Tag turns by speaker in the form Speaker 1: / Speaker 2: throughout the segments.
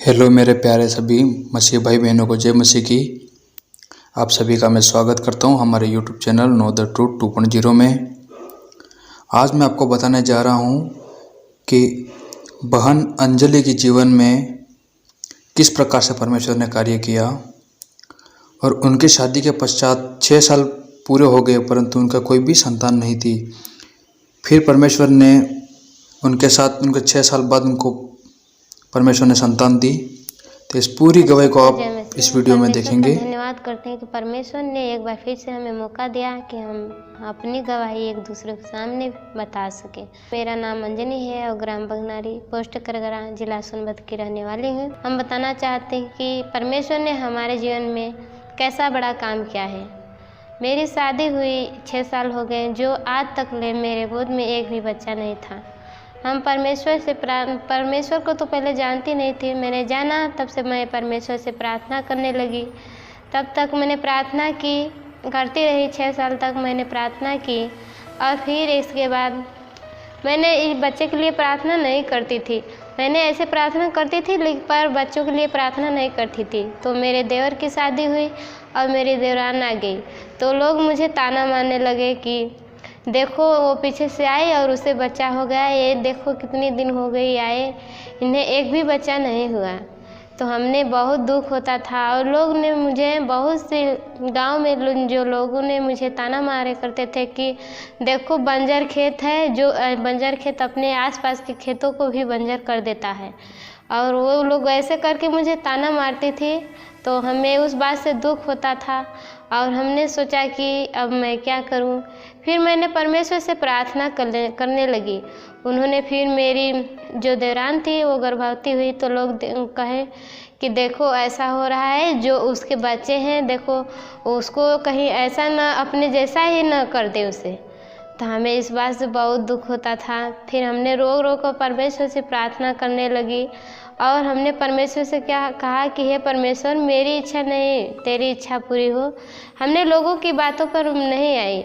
Speaker 1: Hello मेरे प्यारे सभी मसीह भाई बहनों को जय मसीह की। आप सभी का मैं स्वागत करता हूं हमारे YouTube channel know the truth 2.0 में। आज मैं आपको बताने जा रहा हूं कि बहन अंजलि के जीवन में किस प्रकार से परमेश्वर ने कार्य किया और उनकी शादी के पश्चात 6 साल पूरे हो गए परंतु उनका कोई भी संतान नहीं थी। फिर परमेश्वर ने उनके साथ उनके 6 साल बाद उनको परमेश्वर ने संतान दी। तो इस पूरी गवाही को आप इस वीडियो में देखेंगे।
Speaker 2: धन्यवाद करते हैं कि परमेश्वर ने एक बार फिर से हमें मौका दिया कि हम अपनी गवाही एक दूसरे के सामने बता सके। मेरा नाम अंजनी है और ग्राम बगनारी पोस्ट करगरा जिला सोनभद्र की रहने वाली हूँ। हम बताना चाहते हैं कि परमेश्वर ने हमारे जीवन में कैसा बड़ा काम किया है। मेरी शादी हुई 6 साल हो गए, जो आज तक ले मेरे गोद में एक भी बच्चा नहीं था। हम परमेश्वर को तो पहले जानती नहीं थी। मैंने जाना तब से मैं परमेश्वर से प्रार्थना करने लगी। तब तक मैंने प्रार्थना की, करती रही। 6 साल तक मैंने प्रार्थना की और फिर इसके बाद मैंने इस बच्चे के लिए प्रार्थना नहीं करती थी। मैंने ऐसे प्रार्थना करती थी पर बच्चों के लिए प्रार्थना नहीं करती थी। तो मेरे देवर की शादी हुई और मेरी देवरान आ गई तो लोग मुझे ताना मारने लगे कि देखो वो पीछे से आई और उसे बच्चा हो गया, ये देखो कितनी दिन हो गई आए, इन्हें एक भी बच्चा नहीं हुआ। तो हमने बहुत दुख होता था और लोग ने मुझे बहुत से गांव में जो लोगों ने मुझे ताना मारे करते थे कि देखो बंजर खेत है, जो बंजर खेत अपने आसपास के खेतों को भी बंजर कर देता है। और वो लोग ऐसे करके मुझे ताना मारती थी तो हमें उस बात से दुख होता था और हमने सोचा कि अब मैं क्या करूं। फिर मैंने परमेश्वर से प्रार्थना करने लगी। उन्होंने फिर मेरी जो देवरान थी वो गर्भवती हुई तो लोग कहे कि देखो ऐसा हो रहा है, जो उसके बच्चे हैं देखो उसको कहीं ऐसा ना अपने जैसा ही ना कर दे उसे। तो हमें इस बात से बहुत दुख होता था। फिर हमने रो रो कर परमेश्वर से प्रार्थना करने लगी और हमने परमेश्वर से क्या कहा कि हे परमेश्वर, मेरी इच्छा नहीं तेरी इच्छा पूरी हो। हमने लोगों की बातों पर नहीं आई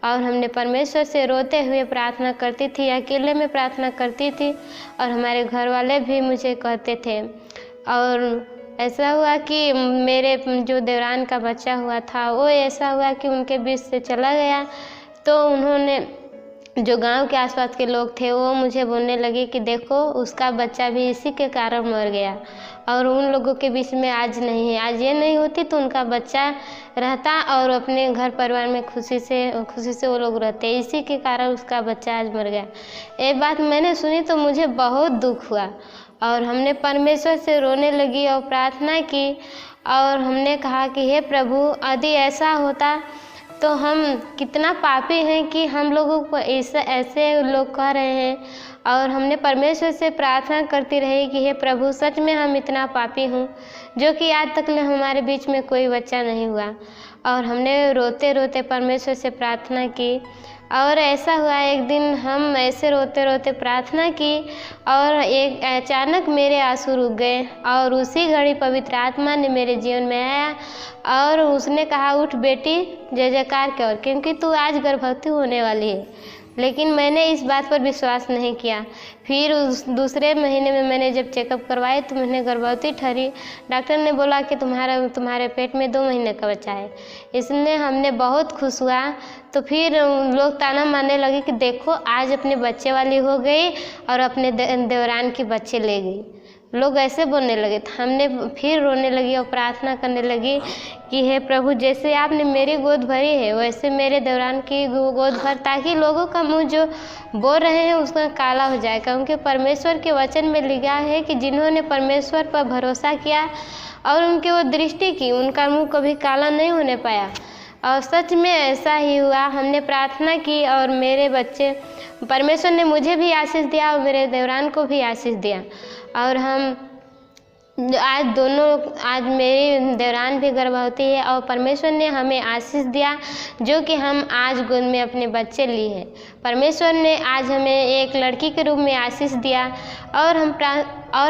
Speaker 2: और हमने परमेश्वर से रोते हुए प्रार्थना करती थी, अकेले में प्रार्थना करती थी और हमारे घर वाले भी मुझे कहते थे। और ऐसा हुआ कि मेरे जो देवरान का बच्चा हुआ था वो ऐसा हुआ कि उनके बीच से चला गया। तो उन्होंने जो गांव के आसपास के लोग थे वो मुझे बोलने लगे कि देखो उसका बच्चा भी इसी के कारण मर गया और उन लोगों के बीच में आज नहीं है। आज ये नहीं होती तो उनका बच्चा रहता और अपने घर परिवार में खुशी से वो लोग रहते। इसी के कारण उसका बच्चा आज मर गया। ये बात मैंने सुनी तो मुझे बहुत दुख हुआ और हमने परमेश्वर से रोने लगी और प्रार्थना की और हमने कहा कि हे प्रभु, यदि ऐसा होता तो हम कितना पापी हैं कि हम लोगों को ऐसे लोग कह रहे हैं। और हमने परमेश्वर से प्रार्थना करती रही कि हे प्रभु, सच में हम इतना पापी हूँ जो कि आज तक हमारे बीच में कोई बच्चा नहीं हुआ। और हमने रोते रोते परमेश्वर से प्रार्थना की और ऐसा हुआ एक दिन हम ऐसे रोते रोते प्रार्थना की और एक अचानक मेरे आंसू रुक गए और उसी घड़ी पवित्र आत्मा ने मेरे जीवन में आया और उसने कहा, उठ बेटी, जय जयकार कर, क्योंकि तू आज गर्भवती होने वाली है। लेकिन मैंने इस बात पर विश्वास नहीं किया। फिर उस दूसरे महीने में मैंने जब चेकअप करवाए तो मैंने गर्भवती ठहरी। डॉक्टर ने बोला कि तुम्हारे पेट में 2 महीने का बच्चा है। इसलिए हमने बहुत खुश हुआ। तो फिर लोग ताना मारने लगे कि देखो आज अपने बच्चे वाली हो गई और अपने देवरान के बच्चे ले गई। लोग ऐसे बोलने लगे। हमने फिर रोने लगी और प्रार्थना करने लगी कि हे प्रभु, जैसे आपने मेरी गोद भरी है वैसे मेरे देवरान की गोद भर, ताकि लोगों का मुंह जो बोल रहे हैं उसका काला हो जाए। क्योंकि परमेश्वर के वचन में लिखा है कि जिन्होंने परमेश्वर पर भरोसा किया और उनकी वो दृष्टि की, उनका मुंह कभी काला नहीं होने पाया। और सच में ऐसा ही हुआ। हमने प्रार्थना की और मेरे बच्चे, परमेश्वर ने मुझे भी आशीष दिया और मेरे देवरान को भी आशीष दिया। और हम आज मेरी देवरान भी गर्भवती है और परमेश्वर ने हमें आशीष दिया जो कि हम आज गोद में अपने बच्चे लिए हैं। परमेश्वर ने आज हमें एक लड़की के रूप में आशीष दिया। और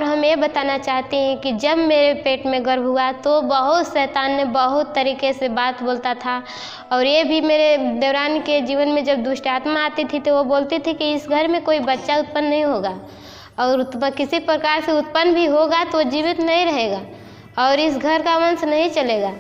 Speaker 2: हम ये बताना चाहते हैं कि जब मेरे पेट में गर्भ हुआ तो बहुत शैतान ने बहुत तरीके से बात बोलता था। और ये भी मेरे देवरान के जीवन में जब दुष्ट आत्मा आती थी तो वो बोलती थी कि इस घर में कोई बच्चा उत्पन्न नहीं होगा। और किसी प्रकार से उत्पन्न भी होगा तो जीवित नहीं रहेगा और इस घर का वंश नहीं चलेगा।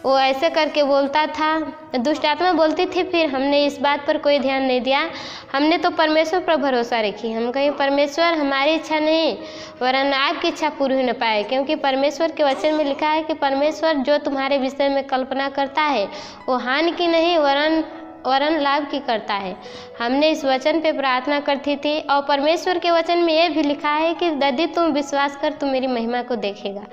Speaker 2: वो ऐसे करके बोलता था, दुष्ट आत्मा बोलती थी। फिर हमने इस बात पर कोई ध्यान नहीं दिया, हमने तो परमेश्वर पर भरोसा रखी। हम कहीं परमेश्वर हमारी इच्छा नहीं वरन आपकी इच्छा पूरी हो न पाए, क्योंकि परमेश्वर के वचन में लिखा है कि परमेश्वर जो तुम्हारे विषय में कल्पना करता है वो हानि की नहीं वरन लाभ की करता है। हमने इस वचन पे प्रार्थना करती थी और परमेश्वर के वचन में ये भी लिखा है कि यदि तुम विश्वास कर तो मेरी महिमा को देखेगा।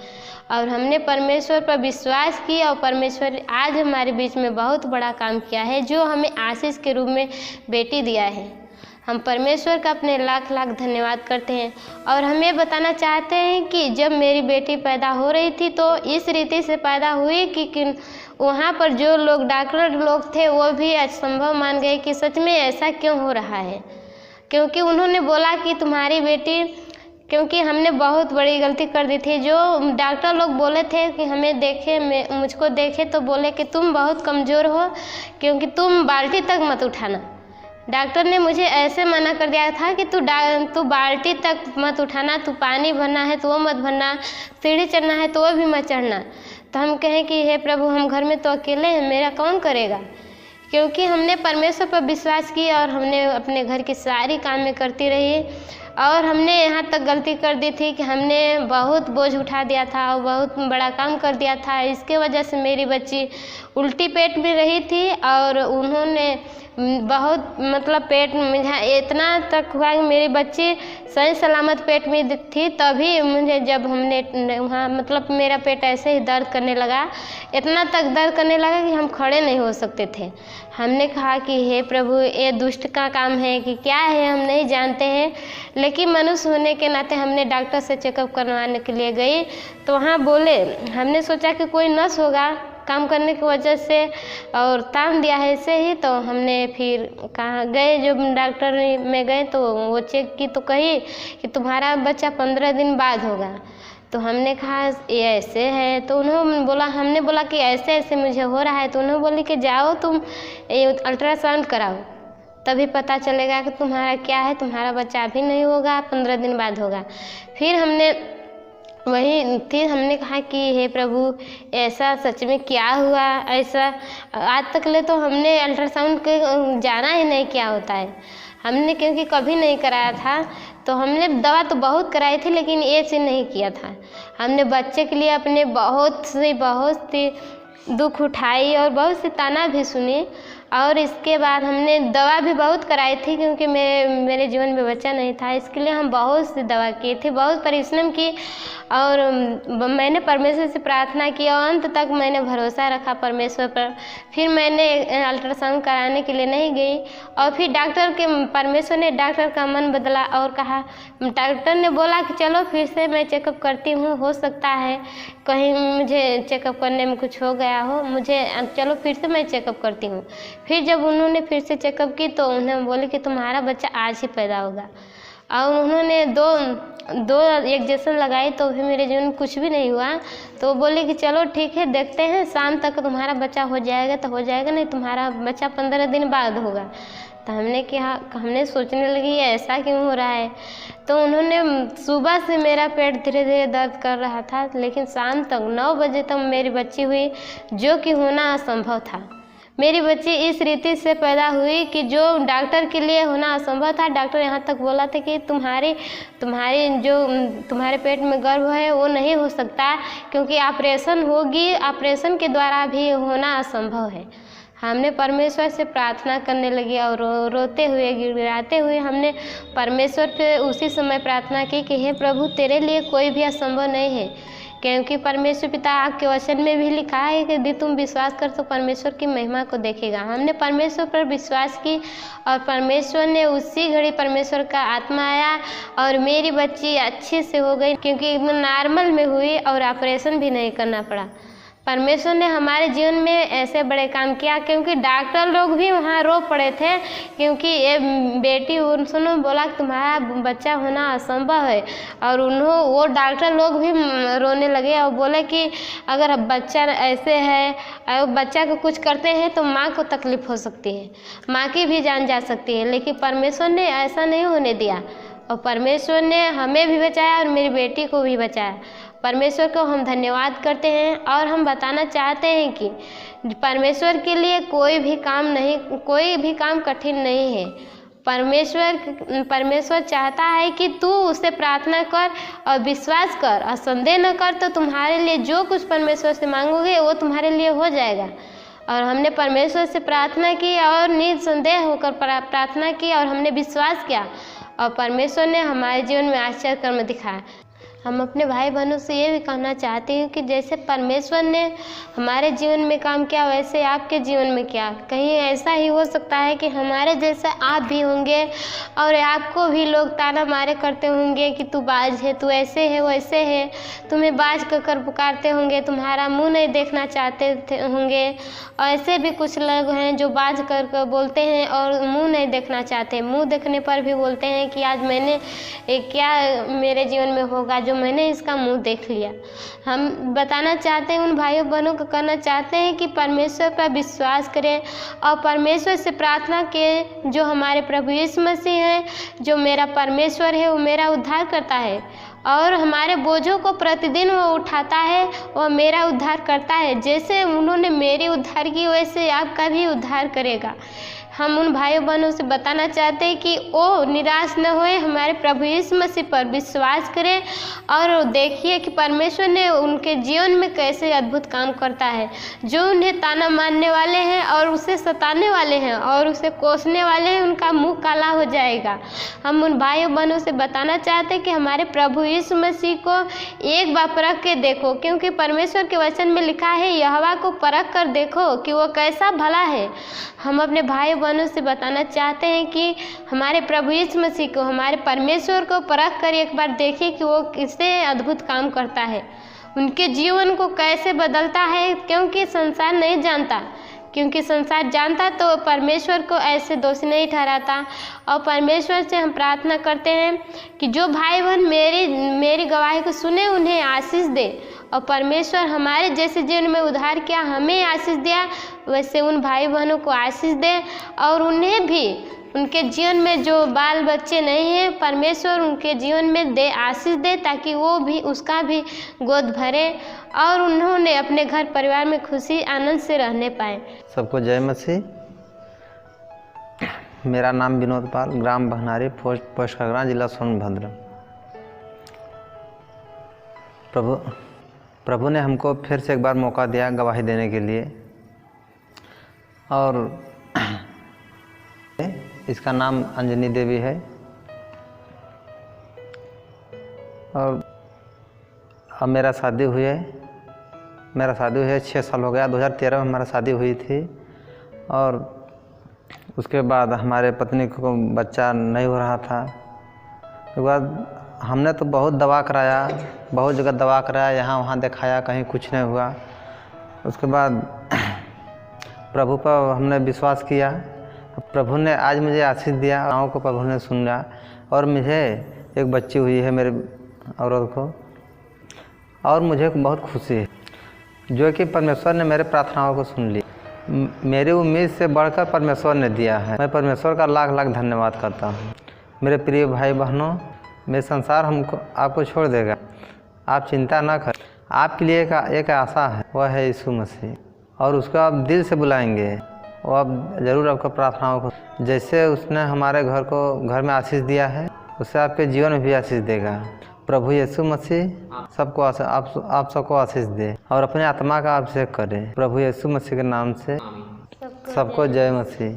Speaker 2: और हमने परमेश्वर पर विश्वास किया और परमेश्वर आज हमारे बीच में बहुत बड़ा काम किया है, जो हमें आशीष के रूप में बेटी दिया है। हम परमेश्वर का अपने लाख लाख धन्यवाद करते हैं। और हम ये बताना चाहते हैं कि जब मेरी बेटी पैदा हो रही थी तो इस रीति से पैदा हुई कि वहाँ पर जो लोग डॉक्टर लोग थे वो भी असंभव मान गए कि सच में ऐसा क्यों हो रहा है, क्योंकि उन्होंने बोला कि तुम्हारी बेटी, क्योंकि हमने बहुत बड़ी गलती कर दी थी। जो डॉक्टर लोग बोले थे कि हमें देखे, मुझको देखे तो बोले कि तुम बहुत कमज़ोर हो, क्योंकि तुम बाल्टी तक मत उठाना। डॉक्टर ने मुझे ऐसे मना कर दिया था कि तू बाल्टी तक मत उठाना, तू पानी भरना है तो वो मत भरना, सीढ़ी चढ़ना है तो वो भी मत चढ़ना। तो हम कहें कि हे प्रभु, हम घर में तो अकेले हैं, मेरा कौन करेगा, क्योंकि हमने परमेश्वर पर विश्वास किया और हमने अपने घर की सारी काम में करती रही। और हमने यहाँ तक गलती कर दी थी कि हमने बहुत बोझ उठा दिया था और बहुत बड़ा काम कर दिया था। इसके वजह से मेरी बच्ची उल्टी पेट भी रही थी और उन्होंने बहुत पेट में इतना तक हुआ कि मेरी बच्ची सही सलामत पेट में थी। तभी मुझे जब हमने वहाँ मेरा पेट ऐसे ही दर्द करने लगा, इतना तक दर्द करने लगा कि हम खड़े नहीं हो सकते थे। हमने कहा कि हे प्रभु, ये दुष्ट का काम है कि क्या है, हम नहीं जानते हैं। लेकिन मनुष्य होने के नाते हमने डॉक्टर से चेकअप करवाने के लिए गई तो वहाँ बोले, हमने सोचा कि कोई नस होगा काम करने की वजह से और ताम दिया है ऐसे ही। तो हमने फिर कहाँ गए, जो डॉक्टर में गए तो वो चेक की तो कही कि तुम्हारा बच्चा 15 दिन बाद होगा। तो हमने कहा ये ऐसे है, तो हमने बोला कि ऐसे ऐसे मुझे हो रहा है। तो उन्होंने बोली कि जाओ तुम अल्ट्रासाउंड कराओ, तभी पता चलेगा कि तुम्हारा क्या है, तुम्हारा बच्चा अभी नहीं होगा, 15 दिन बाद होगा। फिर हमने कहा कि हे प्रभु, ऐसा सच में क्या हुआ। ऐसा आज तक ले तो हमने अल्ट्रासाउंड के जाना ही नहीं क्या होता है, हमने क्योंकि कभी नहीं कराया था। तो हमने दवा तो बहुत कराई थी लेकिन ये चीज़ नहीं किया था। हमने बच्चे के लिए अपने बहुत सी दुख उठाई और बहुत सी ताना भी सुनी। और इसके बाद हमने दवा भी बहुत कराई थी, क्योंकि मेरे जीवन में बच्चा नहीं था। इसके लिए हम बहुत सी दवा की थी, बहुत परिश्रम की और मैंने परमेश्वर से प्रार्थना की और अंत तक मैंने भरोसा रखा परमेश्वर पर। फिर मैंने अल्ट्रासाउंड कराने के लिए नहीं गई और फिर परमेश्वर ने डॉक्टर का मन बदला और कहा, डॉक्टर ने बोला कि चलो फिर से मैं चेकअप करती हूँ, हो सकता है कहीं मुझे चेकअप करने में कुछ हो गया हो, चलो फिर से मैं चेकअप करती हूँ। फिर जब उन्होंने फिर से चेकअप की तो उन्होंने बोले कि तुम्हारा बच्चा आज ही पैदा होगा। और उन्होंने दो इंजेक्शन लगाई तो फिर मेरे जीवन में कुछ भी नहीं हुआ। तो बोले कि चलो ठीक है, देखते हैं शाम तक तुम्हारा बच्चा हो जाएगा तो हो जाएगा, नहीं तुम्हारा बच्चा 15 दिन बाद होगा। तो हमने सोचने लगी ऐसा क्यों हो रहा है। तो उन्होंने सुबह से मेरा पेट धीरे धीरे दर्द कर रहा था, लेकिन शाम तक 9 बजे तक मेरी बच्ची हुई, जो कि होना असंभव था। मेरी बच्ची इस रीति से पैदा हुई कि जो डॉक्टर के लिए होना असंभव था। डॉक्टर यहाँ तक बोला था कि तुम्हारे पेट में गर्भ है वो नहीं हो सकता, क्योंकि ऑपरेशन होगी, ऑपरेशन के द्वारा भी होना असंभव है। हमने परमेश्वर से प्रार्थना करने लगी और रोते हुए गिड़गिड़ाते हुए हमने परमेश्वर पे उसी समय प्रार्थना की कि हे प्रभु, तेरे लिए कोई भी असंभव नहीं है, क्योंकि परमेश्वर पिता आपके वचन में भी लिखा है कि यदि तुम विश्वास कर तो परमेश्वर की महिमा को देखेगा। हमने परमेश्वर पर विश्वास की और परमेश्वर ने उसी घड़ी परमेश्वर का आत्मा आया और मेरी बच्ची अच्छे से हो गई, क्योंकि एकदम नॉर्मल में हुई और ऑपरेशन भी नहीं करना पड़ा। परमेश्वर ने हमारे जीवन में ऐसे बड़े काम किया, क्योंकि डॉक्टर लोग भी वहाँ रो पड़े थे, क्योंकि ये बेटी उन्होंने बोला कि तुम्हारा बच्चा होना असंभव है। और वो डॉक्टर लोग भी रोने लगे और बोले कि अगर बच्चा ऐसे है और बच्चा को कुछ करते हैं तो माँ को तकलीफ हो सकती है, माँ की भी जान जा सकती है। लेकिन परमेश्वर ने ऐसा नहीं होने दिया। और परमेश्वर ने हमें भी बचाया और मेरी बेटी को भी बचाया। परमेश्वर को हम धन्यवाद करते हैं और हम बताना चाहते हैं कि परमेश्वर के लिए कोई भी काम कठिन नहीं है। परमेश्वर चाहता है कि तू उससे प्रार्थना कर और विश्वास कर और संदेह न कर, तो तुम्हारे लिए जो कुछ परमेश्वर से मांगोगे वो तुम्हारे लिए हो जाएगा। और हमने परमेश्वर से प्रार्थना की और निसंदेह होकर प्रार्थना की और हमने विश्वास किया और परमेश्वर ने हमारे जीवन में आश्चर्य कर्म दिखाया। हम अपने भाई बहनों से ये भी कहना चाहती हूँ कि जैसे परमेश्वर ने हमारे जीवन में काम किया वैसे आपके जीवन में किया। कहीं ऐसा ही हो सकता है कि हमारे जैसा आप भी होंगे और आपको भी लोग ताना मारे करते होंगे कि तू बाज है, तू ऐसे है वैसे है, तुम्हें बाज कर पुकारते होंगे, तुम्हारा मुंह नहीं देखना चाहते होंगे। और ऐसे भी कुछ लोग हैं जो बाज कर बोलते हैं और मुंह नहीं देखना चाहते, मुंह देखने पर भी बोलते हैं कि आज मैंने क्या मेरे जीवन में होगा जो मैंने इसका मुंह देख लिया। हम बताना चाहते हैं, उन भाइयों बहनों को कहना चाहते हैं कि परमेश्वर पर विश्वास करें और परमेश्वर से प्रार्थना के जो हमारे प्रभु यीशु मसीह हैं, जो मेरा परमेश्वर है वो मेरा उद्धार करता है और हमारे बोझों को प्रतिदिन वो उठाता है, वो मेरा उद्धार करता है। जैसे उन्होंने मेरी उद्धार की वैसे आपका भी उद्धार करेगा। हम उन भाइयों बहनों से बताना चाहते हैं कि वो निराश न होए, हमारे प्रभु यीशु मसीह पर विश्वास करें और देखिए कि परमेश्वर ने उनके जीवन में कैसे अद्भुत काम करता है। जो उन्हें ताना मारने वाले हैं और उसे सताने वाले हैं और उसे कोसने वाले हैं, उनका मुंह काला हो जाएगा। हम उन भाइयों बहनों से बताना चाहते हैं कि हमारे प्रभु यीशु मसीह को एक बार परख के देखो, क्योंकि परमेश्वर के वचन में लिखा है यहोवा को परख कर देखो कि वो कैसा भला है। हम अपने भाई बहनों से बताना चाहते हैं कि हमारे प्रभु यीशु मसीह को, हमारे परमेश्वर को परख कर एक बार देखिए कि वो किससे अद्भुत काम करता है, उनके जीवन को कैसे बदलता है। क्योंकि संसार नहीं जानता, क्योंकि संसार जानता तो परमेश्वर को ऐसे दोषी नहीं ठहराता। और परमेश्वर से हम प्रार्थना करते हैं कि जो भाई बहन मेरी गवाही को सुने उन्हें आशीष दे और परमेश्वर हमारे जैसे जीवन में उद्धार किया, हमें आशीष दिया, वैसे उन भाई बहनों को आशीष दे और उन्हें भी उनके जीवन में जो बाल बच्चे नहीं हैं, परमेश्वर उनके जीवन में दे आशीष दे, ताकि वो भी उसका भी गोद भरे और उन्होंने अपने घर परिवार में खुशी आनंद से रहने पाए।
Speaker 3: सबको जय मसीह। मेरा नाम विनोद पाल, ग्राम बहनारी, पोस्ट खगरा, जिला सोनभद्र। प्रभु ने हमको फिर से एक बार मौका दिया गवाही देने के लिए और इसका नाम अंजनी देवी है और अब मेरा शादी हुई है 6 साल हो गया। 2013 में हमारा शादी हुई थी और उसके बाद हमारे पत्नी को बच्चा नहीं हो रहा था। उसके बाद हमने तो बहुत दवा कराया, बहुत जगह दवा कराया, यहाँ वहाँ दिखाया, कहीं कुछ नहीं हुआ। उसके बाद प्रभु पर हमने विश्वास किया। प्रभु ने आज मुझे आशीष दिया, गाँव को प्रभु ने सुना और मुझे एक बच्ची हुई है मेरे औरत को और मुझे बहुत खुशी है जो कि परमेश्वर ने मेरे प्रार्थनाओं को सुन ली। मेरी उम्मीद से बढ़कर परमेश्वर ने दिया है। मैं परमेश्वर का लाख लाख धन्यवाद करता हूँ। मेरे प्रिय भाई बहनों, मेरे संसार आपको छोड़ देगा, आप चिंता ना करें। आपके लिए एक आशा है, वह है यीशु मसीह और उसको आप दिल से बुलाएंगे, वो आप ज़रूर आपको प्रार्थनाओं को, जैसे उसने हमारे घर में आशीष दिया है, उससे आपके जीवन में भी आशीष देगा। प्रभु यीशु मसीह सबको आप सबको आशीष दे और अपने आत्मा का अभिषेक करें। प्रभु यीशु मसीह के नाम से सबको जय मसीह।